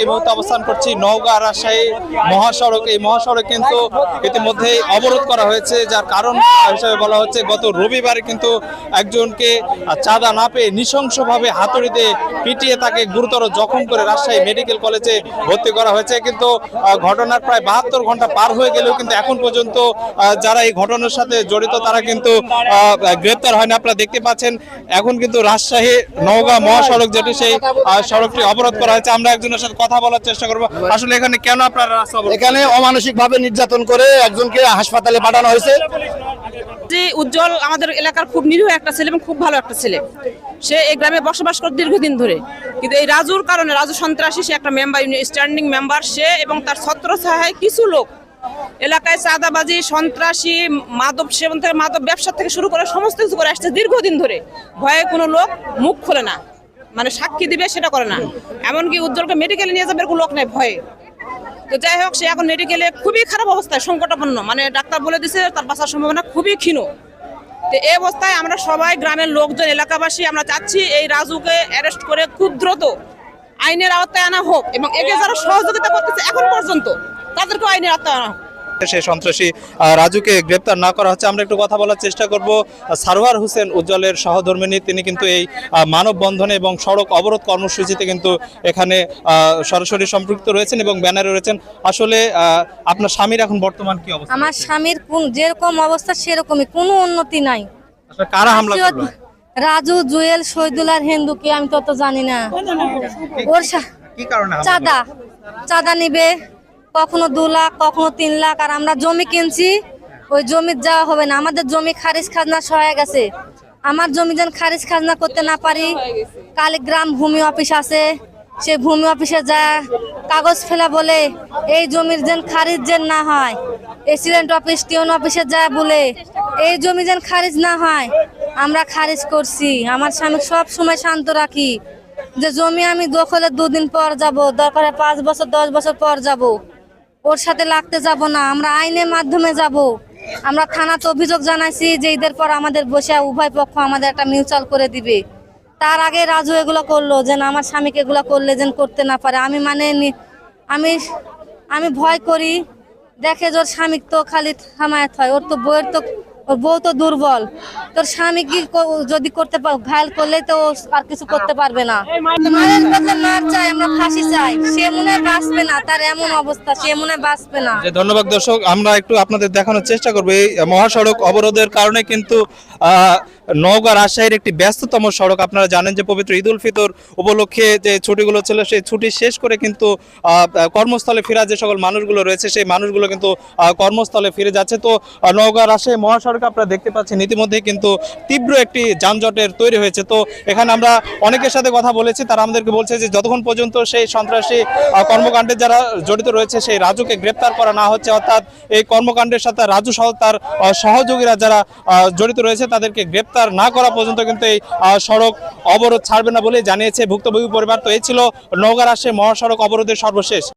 এই মুহূর্তে অবস্থান করছি নওগাঁ রাজশাহী মহাসড়ক। এই মহাসড়ক কিন্তু ইতিমধ্যেই অবরোধ করা হয়েছে, যার কারণ হিসেবে বলা হচ্ছে গত রবিবারে কিন্তু একজনকে চাঁদা না পেয়ে নৃশংসভাবে হাতুড়িতে পিটিয়ে তাকে গুরুতর জখম করে রাজশাহী মেডিকেল কলেজে ভর্তি করা হয়েছে। কিন্তু ঘটনার প্রায় 72 ঘন্টা পার হয়ে গেলেও কিন্তু এখন পর্যন্ত যারা এই ঘটনার সাথে জড়িত তারা কিন্তু গ্রেপ্তার হয়নি। আপনারা দেখতে পাচ্ছেন এখন কিন্তু রাজশাহী নওগাঁ মহাসড়ক যেটি সেই সড়কটি অবরোধ করা হয়েছে। আমরা একজনের সাথে কথা বলার চেষ্টা করব। আসলে এখানে কেন আপনারা রাস্তা অবরোধ? এখানে অমানসিকভাবে নির্যাতন করে একজনকে হাসপাতালে পাঠানো হয়েছে। উজ্জ্বল আমাদের এলাকার খুব নিরীহ একটা ছেলে এবং খুব ভালো একটা ছেলে। সে এই গ্রামে বসবাস করে দীর্ঘদিন ধরে, কিন্তু এই রাজুর কারণে, রাজু সন্ত্রাসী, সে একটা মেম্বার, স্ট্যান্ডিং মেম্বার, সে এবং তার ছত্রছায়ায় কিছু লোক এলাকায় চাঁদাবাজি, সন্ত্রাসী, মাদক সেবন থেকে মাদক ব্যবসা থেকে শুরু করে সমস্ত কিছু করে আসছে দীর্ঘদিন ধরে। ভয়ে কোনো লোক মুখ খোলে না, মানে সাক্ষী দিবে সেটা করে না। এমনকি উজ্জ্বলকে মেডিকেলে নিয়ে যাবে এরকম লোক নেই ভয়ে। তো যাই হোক, সে এখন মেডিকেলে খুবই খারাপ অবস্থায়, সংকটাপন্ন, মানে ডাক্তার বলে দিছে তার বাঁচার সম্ভাবনা খুবই ক্ষীণ। তো এই অবস্থায় আমরা সবাই গ্রামের লোকজন, এলাকাবাসী আমরা চাচ্ছি এই রাজুকে অ্যারেস্ট করে খুব দ্রুত আইনের আওতায় আনা হোক, এবং একে যারা সহযোগিতা করতেছে এখন পর্যন্ত তাদেরকেও আইনের আওতায় আনা হোক। সেই সন্ত্রাসী রাজুকে গ্রেপ্তার না করা হচ্ছে। আমরা একটু কথা বলার চেষ্টা করব সারোয়ার হোসেন, উজ্জ্বলের সহধর্মিণী। তিনি কিন্তু এই মানববন্ধনে এবং সড়ক অবরোধ কর্মসূচিতে কিন্তু এখানে সরাসরি সম্পৃক্ত রয়েছেন এবং ব্যানারে রয়েছেন। আসলে আপনার স্বামীর এখন বর্তমান কি অবস্থা? আমার স্বামীর যেরকম অবস্থা সেরকমই, কোনো উন্নতি নাই। আসলে কারা হামলা করলো? রাজু, জুয়েল, শহীদুল আর হিন্দু, কি আমি তত জানি না। ওর কি কারণে চাঁদা নিবে, কখনো 2 লাখ, কখনো 3 লাখ। আর আমরা জমি কিনছি, ওই জমির যাওয়া হবে না। আমাদের জমি খারিজ খাজনা হয়ে গেছে। আমার জমি যেন খারিজ খাজনা করতে না পারি, কালীগ্রাম ভূমি অফিস আছে, সে ভূমি অফিসে যা কাগজ ফেলা বলে এই জমির যেন খারিজ যেন না হয়। এক্সিডেন্ট অফিস, টিউন অফিসে যায় বলে এই জমি যেন খারিজ না হয়। আমরা খারিজ করছি। আমার স্বামী সব সময় শান্ত রাখি যে জমি আমি দখলে 2 দিন পর যাব, দরকারে 5 বছর 10 বছর পর যাব, ওর সাথে লাগতে যাব না। আমরা আইনের মাধ্যমে যাব। আমরা থানাতে অভিযোগ জানাইছি যে ঈদের পর আমাদের বসে উভয় পক্ষ আমাদের একটা মিউচুয়াল করে দিবে। তার আগে রাজু এগুলো করলো যেন আমার স্বামীকে এগুলো করলে যেন করতে না পারে। আমি আমি ভয় করি। দেখে ওর স্বামী তো খালি থামায়াত হয়, ওর তো বউয়ের তো, ওর বউ তো দুর্বল। তোর স্বামী কি যদি করতে ঘায়াল করলে তো আর কিছু করতে পারবে না। মারের বদলে মার চাই, আমরা ফাঁসি চাই। সে মনে হয় বাঁচবে না, তার এমন অবস্থা, সে মনে হয় বাঁচবে না। ধন্যবাদ দর্শক, আমরা একটু আপনাদের দেখানোর চেষ্টা করবো এই মহাসড়ক অবরোধের কারণে কিন্তু নওগাঁ রাজশাহীর একটি ব্যস্ততম সড়ক। আপনারা জানেন যে পবিত্র ঈদ উল ফিতর উপলক্ষে যে ছুটিগুলো ছিল সেই ছুটি শেষ করে কিন্তু কর্মস্থলে ফেরা যে সকল মানুষগুলো রয়েছে সেই মানুষগুলো কিন্তু কর্মস্থলে ফিরে যাচ্ছে। তো নওগাঁ রাজশাহী মহাসড়কে আপনারা দেখতে পাচ্ছেন ইতিমধ্যে কিন্তু তীব্র একটি যানজটের তৈরি হয়েছে। তো এখানে আমরা অনেকের সাথে কথা বলেছি, তারা আমাদেরকে বলছে যে যতক্ষণ পর্যন্ত সেই সন্ত্রাসী কর্মকাণ্ডে যারা জড়িত রয়েছে সেই রাজুকে গ্রেপ্তার করা না হচ্ছে, অর্থাৎ এই কর্মকাণ্ডের সাথে রাজু সহ তার সহযোগীরা যারা জড়িত রয়েছে তাদেরকে গ্রেপ্তার না করা পর্যন্ত কিন্তু এই সড়ক অবরোধ ছাড়বে না বলে জানিয়েছে ভুক্তভোগী পরিবার। তো এই ছিল নওগাঁ রাজশাহী মহাসড়ক অবরোধের সর্বশেষ।